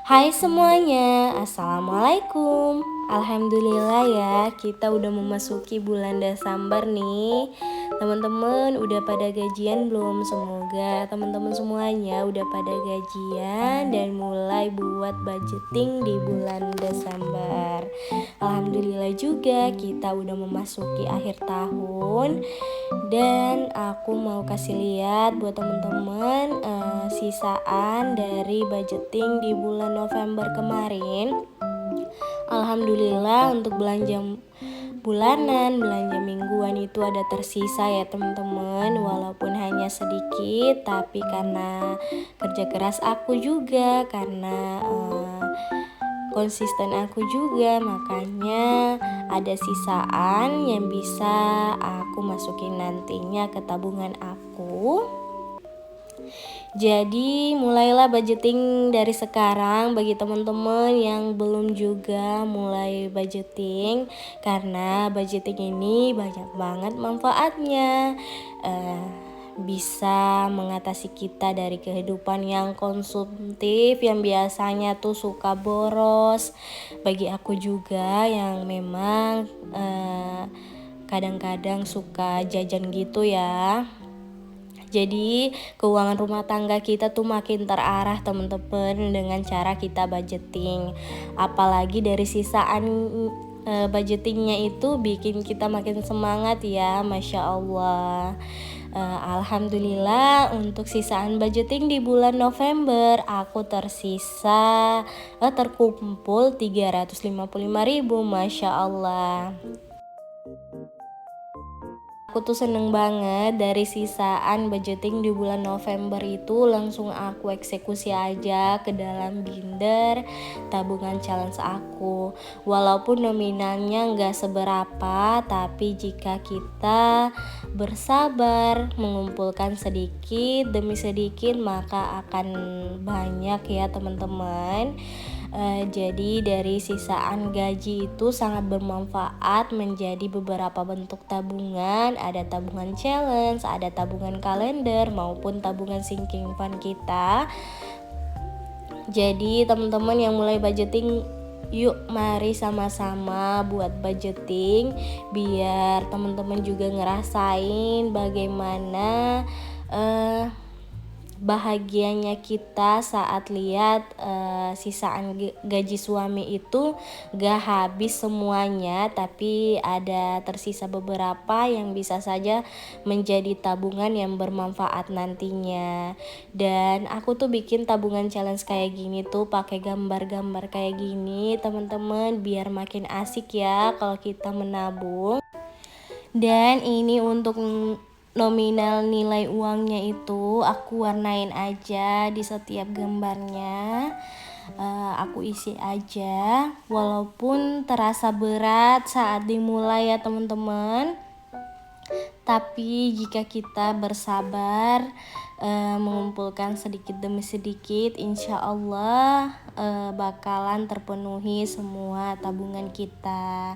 Hai semuanya, Assalamualaikum. Alhamdulillah ya, kita udah memasuki bulan Desember nih. Teman-teman udah pada gajian belum? Semoga teman-teman semuanya udah pada gajian dan mulai buat budgeting di bulan Desember. Alhamdulillah juga kita udah memasuki akhir tahun. Dan aku mau kasih lihat buat teman-teman sisaan dari budgeting di bulan November kemarin. Alhamdulillah untuk belanja bulanan, belanja mingguan itu ada tersisa ya teman-teman. Walaupun hanya sedikit, tapi karena kerja keras aku juga, karena konsisten aku juga, makanya ada sisaan yang bisa aku masukin nantinya ke tabungan aku. Jadi mulailah budgeting dari sekarang bagi teman-teman yang belum juga mulai budgeting, karena budgeting ini banyak banget manfaatnya. Bisa mengatasi kita dari kehidupan yang konsumtif, yang biasanya tuh suka boros. Bagi aku juga yang memang kadang-kadang suka jajan gitu ya. Jadi keuangan rumah tangga kita tuh makin terarah teman-teman dengan cara kita budgeting. Apalagi dari sisaan budgetingnya itu bikin kita makin semangat ya, Masya Allah. Alhamdulillah untuk sisaan budgeting di bulan November aku terkumpul 355.000, Masya Allah. Aku tuh seneng banget dari sisaan budgeting di bulan November itu langsung aku eksekusi aja ke dalam binder tabungan challenge aku. Walaupun nominalnya gak seberapa, tapi jika kita bersabar mengumpulkan sedikit demi sedikit maka akan banyak ya teman-teman. Jadi dari sisaan gaji itu sangat bermanfaat menjadi beberapa bentuk tabungan. Ada tabungan challenge, ada tabungan kalender maupun tabungan sinking fund kita. Jadi teman-teman yang mulai budgeting, yuk mari sama-sama buat budgeting biar teman-teman juga ngerasain bagaimana bahagianya kita saat lihat sisaan gaji suami itu gak habis semuanya, tapi ada tersisa beberapa yang bisa saja menjadi tabungan yang bermanfaat nantinya. Dan aku tuh bikin tabungan challenge kayak gini tuh pakai gambar-gambar kayak gini teman-teman, biar makin asik ya kalau kita menabung. Dan ini untuk nominal nilai uangnya itu aku warnain aja di setiap gambarnya. Aku isi aja walaupun terasa berat saat dimulai ya teman-teman. Tapi jika kita bersabar mengumpulkan sedikit demi sedikit, insya Allah bakalan terpenuhi semua tabungan kita.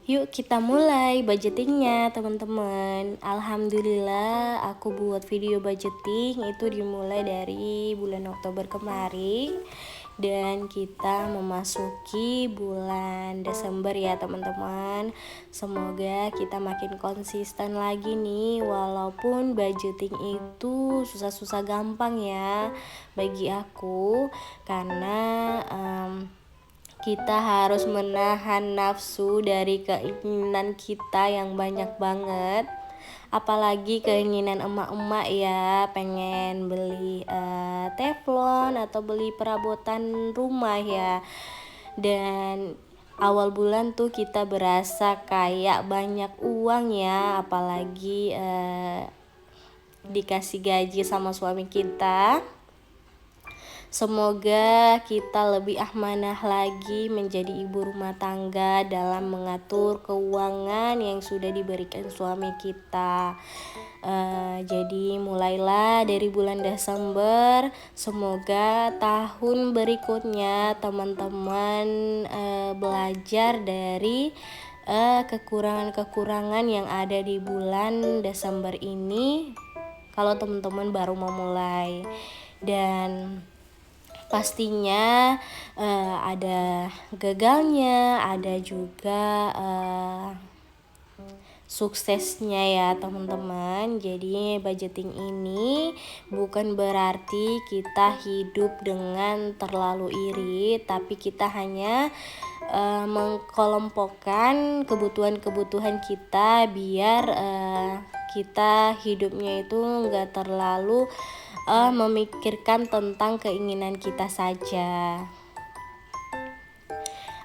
Yuk kita mulai budgetingnya teman-teman. Alhamdulillah aku buat video budgeting itu dimulai dari bulan Oktober kemarin. Dan kita memasuki bulan Desember ya teman-teman. Semoga kita makin konsisten lagi nih. Walaupun budgeting itu susah-susah gampang ya bagi aku, karena kita harus menahan nafsu dari keinginan kita yang banyak banget. Apalagi keinginan emak-emak ya, pengen beli teflon atau beli perabotan rumah ya. Dan awal bulan tuh kita berasa kayak banyak uang ya, apalagi dikasih gaji sama suami kita. Semoga kita lebih amanah lagi menjadi ibu rumah tangga dalam mengatur keuangan yang sudah diberikan suami kita. Jadi mulailah dari bulan Desember. Semoga tahun berikutnya teman-teman belajar dari kekurangan-kekurangan yang ada di bulan Desember ini kalau teman-teman baru mau mulai. Dan pastinya ada gagalnya, ada juga suksesnya ya teman-teman. Jadi budgeting ini bukan berarti kita hidup dengan terlalu iri, tapi kita hanya mengkelompokkan kebutuhan-kebutuhan kita biar kita hidupnya itu nggak terlalu memikirkan tentang keinginan kita saja.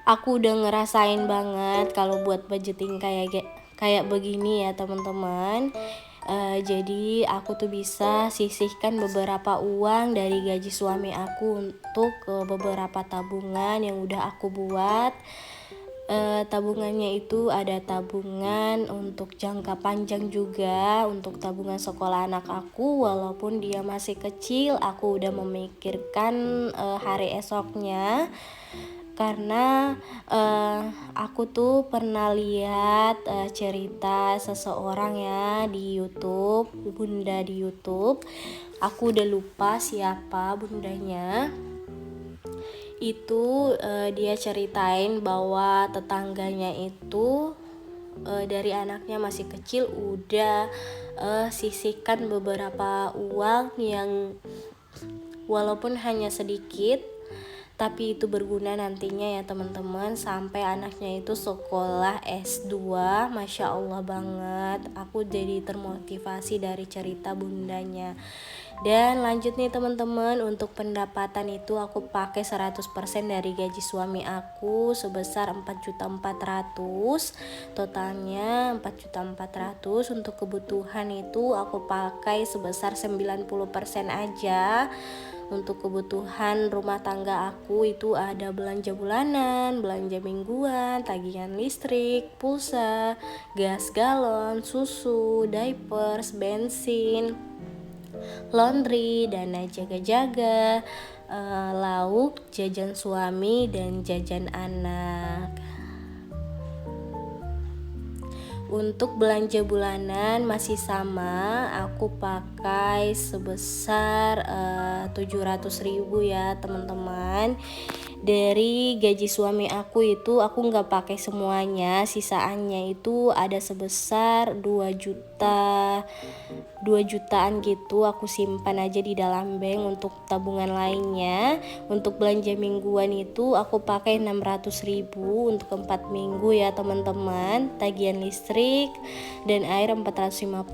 Aku udah ngerasain banget kalau buat budgeting kayak begini ya teman-teman. Jadi aku tuh bisa sisihkan beberapa uang dari gaji suami aku untuk beberapa tabungan yang udah aku buat. Tabungannya itu ada tabungan untuk jangka panjang juga, untuk tabungan sekolah anak aku. Walaupun dia masih kecil, aku udah memikirkan hari esoknya. Karena aku tuh pernah lihat cerita seseorang ya di YouTube, bunda di YouTube. Aku udah lupa siapa bundanya. Itu dia ceritain bahwa tetangganya itu dari anaknya masih kecil udah sisihkan beberapa uang yang walaupun hanya sedikit, tapi itu berguna nantinya ya teman-teman, sampai anaknya itu sekolah S2. Masya Allah banget, aku jadi termotivasi dari cerita bundanya. Dan lanjut nih teman-teman, untuk pendapatan itu aku pakai 100% dari gaji suami aku sebesar 4.400.000. Totalnya 4.400.000. Untuk kebutuhan itu aku pakai sebesar 90% aja. Untuk kebutuhan rumah tangga aku itu ada belanja bulanan, belanja mingguan, tagihan listrik, pulsa, gas galon, susu, diapers, bensin, laundry, dana jaga-jaga, lauk, jajan suami, dan jajan anak. Untuk belanja bulanan masih sama, aku pakai sebesar 700.000 ya teman-teman. Dari gaji suami aku itu aku nggak pakai semuanya, sisaannya itu ada sebesar 2 jutaan gitu, aku simpan aja di dalam bank untuk tabungan lainnya. Untuk belanja mingguan itu aku pakai 600.000 untuk 4 minggu ya teman-teman. Tagihan listrik dan air 450,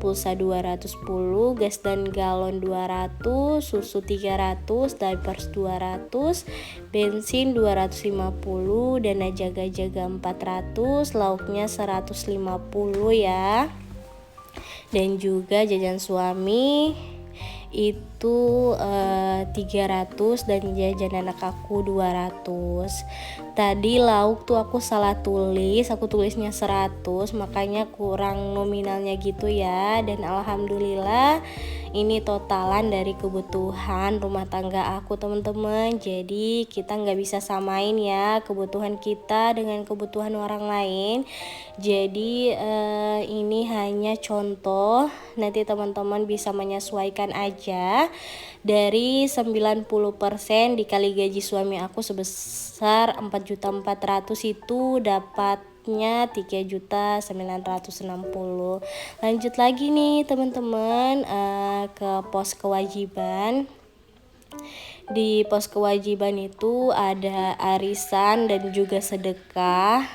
pulsa 210, gas dan galon 200, susu 300, diapers 200, bensin 250, dana jaga-jaga 400, lauknya 150 ya. Dan juga jajan suami itu 300 dan jajan anak aku 200. Tadi lauk tuh aku salah tulis, aku tulisnya 100, makanya kurang nominalnya gitu ya. Dan alhamdulillah ini totalan dari kebutuhan rumah tangga aku teman-teman. Jadi kita nggak bisa samain ya kebutuhan kita dengan kebutuhan orang lain. Jadi ini hanya contoh, nanti teman-teman bisa menyesuaikan aja. Dari 90% dikali gaji suami aku sebesar 4.400.000 itu dapatnya 3.960.000. Lanjut lagi nih teman-teman ke pos kewajiban. Di pos kewajiban itu ada arisan dan juga sedekah.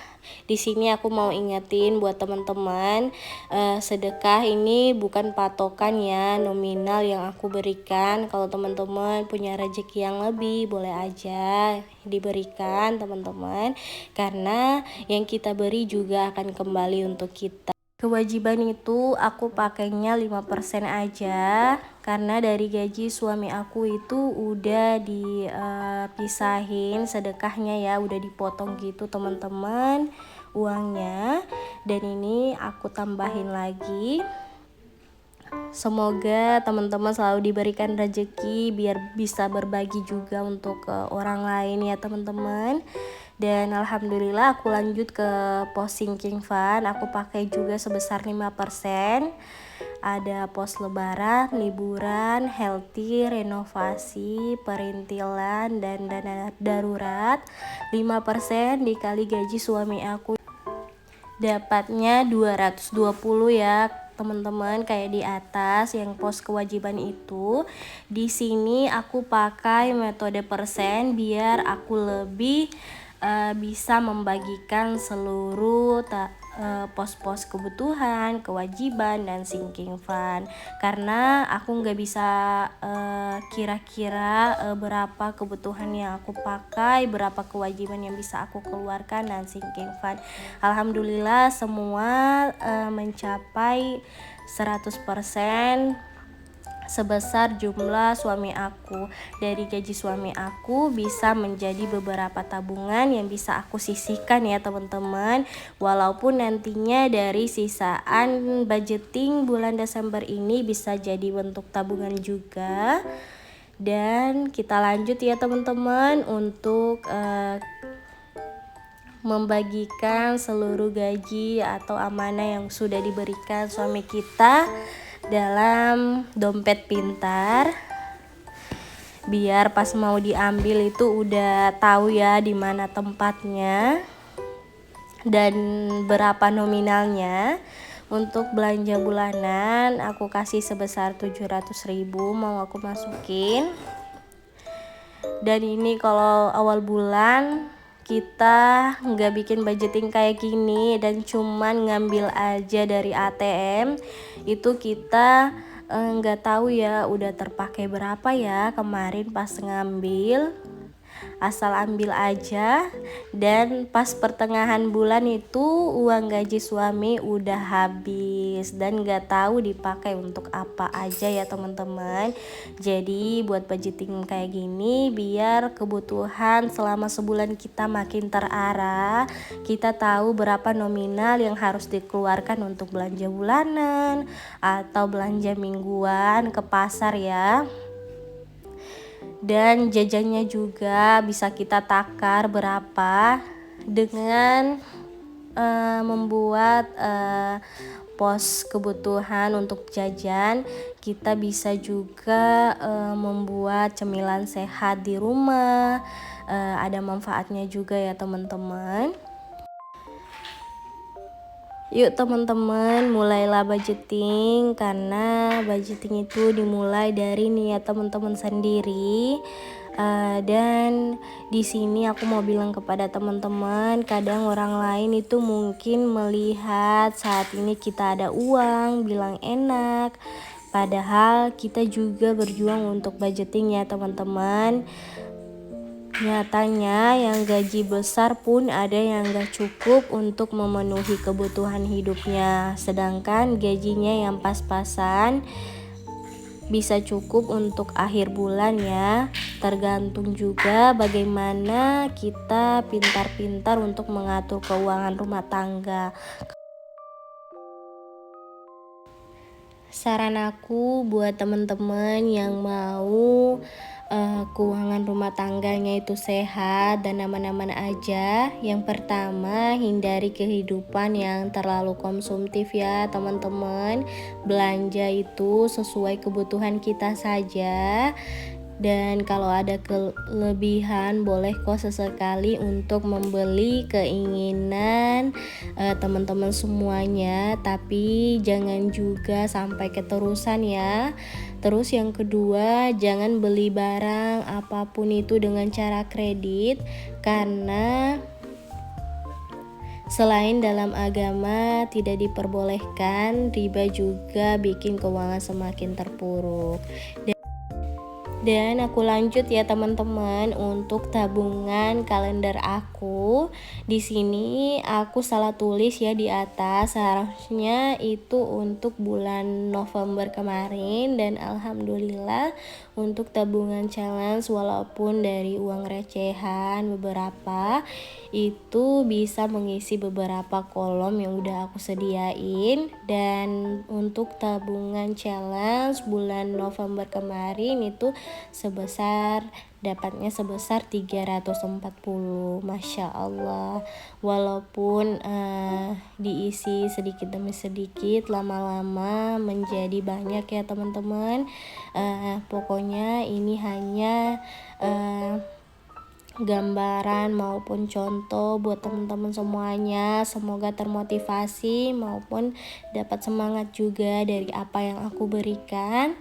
Di sini aku mau ingetin buat teman-teman, sedekah ini bukan patokan ya nominal yang aku berikan. Kalau teman-teman punya rezeki yang lebih, boleh aja diberikan teman-teman, karena yang kita beri juga akan kembali untuk kita. Kewajiban itu aku pakainya 5% aja, karena dari gaji suami aku itu udah dipisahin sedekahnya ya, udah dipotong gitu teman-teman uangnya. Dan ini aku tambahin lagi. Semoga teman-teman selalu diberikan rezeki biar bisa berbagi juga untuk orang lain ya teman-teman. Dan alhamdulillah aku lanjut ke pos sinking fund, aku pakai juga sebesar 5%. ada pos lebaran, liburan, healthy, renovasi, perintilan, dan dana darurat. 5% dikali gaji suami aku dapatnya 220 ya teman-teman, kayak di atas yang pos kewajiban itu. Di sini aku pakai metode persen biar aku lebih bisa membagikan seluruh pos-pos kebutuhan, kewajiban, dan sinking fund, karena aku nggak bisa kira-kira berapa kebutuhan yang aku pakai, berapa kewajiban yang bisa aku keluarkan, dan sinking fund. Alhamdulillah semua mencapai 100% sebesar jumlah suami aku. Dari gaji suami aku bisa menjadi beberapa tabungan yang bisa aku sisihkan ya teman-teman. Walaupun nantinya dari sisaan budgeting bulan Desember ini bisa jadi bentuk tabungan juga. Dan kita lanjut ya teman-teman untuk membagikan seluruh gaji atau amanah yang sudah diberikan suami kita dalam dompet pintar, biar pas mau diambil itu udah tahu ya di mana tempatnya dan berapa nominalnya. Untuk belanja bulanan aku kasih sebesar 700.000 mau aku masukin. Dan ini kalau awal bulan kita nggak bikin budgeting kayak gini dan cuman ngambil aja dari ATM, itu kita nggak tahu ya udah terpakai berapa ya kemarin pas ngambil. Asal ambil aja, dan pas pertengahan bulan itu uang gaji suami udah habis dan gak tahu dipakai untuk apa aja ya teman-teman. Jadi buat budgeting kayak gini biar kebutuhan selama sebulan kita makin terarah, kita tahu berapa nominal yang harus dikeluarkan untuk belanja bulanan atau belanja mingguan ke pasar ya. Dan jajannya juga bisa kita takar berapa dengan membuat pos kebutuhan untuk jajan. Kita bisa juga membuat cemilan sehat di rumah, ada manfaatnya juga ya teman-teman. Yuk teman-teman, mulailah budgeting, karena budgeting itu dimulai dari niat teman-teman sendiri. Dan di sini aku mau bilang kepada teman-teman, kadang orang lain itu mungkin melihat saat ini kita ada uang, bilang enak, padahal kita juga berjuang untuk budgeting ya teman-teman. Nyatanya yang gaji besar pun ada yang gak cukup untuk memenuhi kebutuhan hidupnya, sedangkan gajinya yang pas-pasan bisa cukup untuk akhir bulan ya. Tergantung juga bagaimana kita pintar-pintar untuk mengatur keuangan rumah tangga. Saran aku buat teman-teman yang mau keuangan rumah tangganya itu sehat dan aman-aman aja. Yang pertama, hindari kehidupan yang terlalu konsumtif ya teman-teman. Belanja itu sesuai kebutuhan kita saja. Dan kalau ada kelebihan boleh kok sesekali untuk membeli keinginan teman-teman semuanya, tapi jangan juga sampai keterusan ya. Terus yang kedua, jangan beli barang apapun itu dengan cara kredit, karena selain dalam agama tidak diperbolehkan, riba juga bikin keuangan semakin terpuruk. Dan aku lanjut ya teman-teman untuk tabungan kalender aku. Di sini aku salah tulis ya di atas, seharusnya itu untuk bulan November kemarin, dan alhamdulillah untuk tabungan challenge walaupun dari uang recehan beberapa itu bisa mengisi beberapa kolom yang udah aku sediain. Dan untuk tabungan challenge bulan November kemarin itu dapatnya sebesar 340. Masya Allah. Walaupun diisi sedikit demi sedikit, lama-lama menjadi banyak ya teman-teman. Pokoknya ini hanya gambaran maupun contoh buat teman-teman semuanya. Semoga termotivasi maupun dapat semangat juga dari apa yang aku berikan.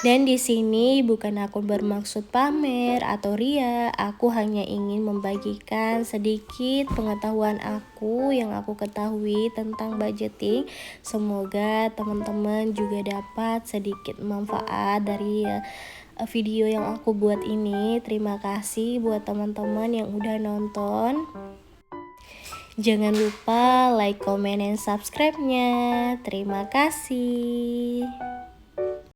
Dan di sini bukan aku bermaksud pamer atau ria, aku hanya ingin membagikan sedikit pengetahuan aku yang aku ketahui tentang budgeting. Semoga teman-teman juga dapat sedikit manfaat dari video yang aku buat ini. Terima kasih buat teman-teman yang udah nonton. Jangan lupa like, comment, dan subscribe-nya. Terima kasih.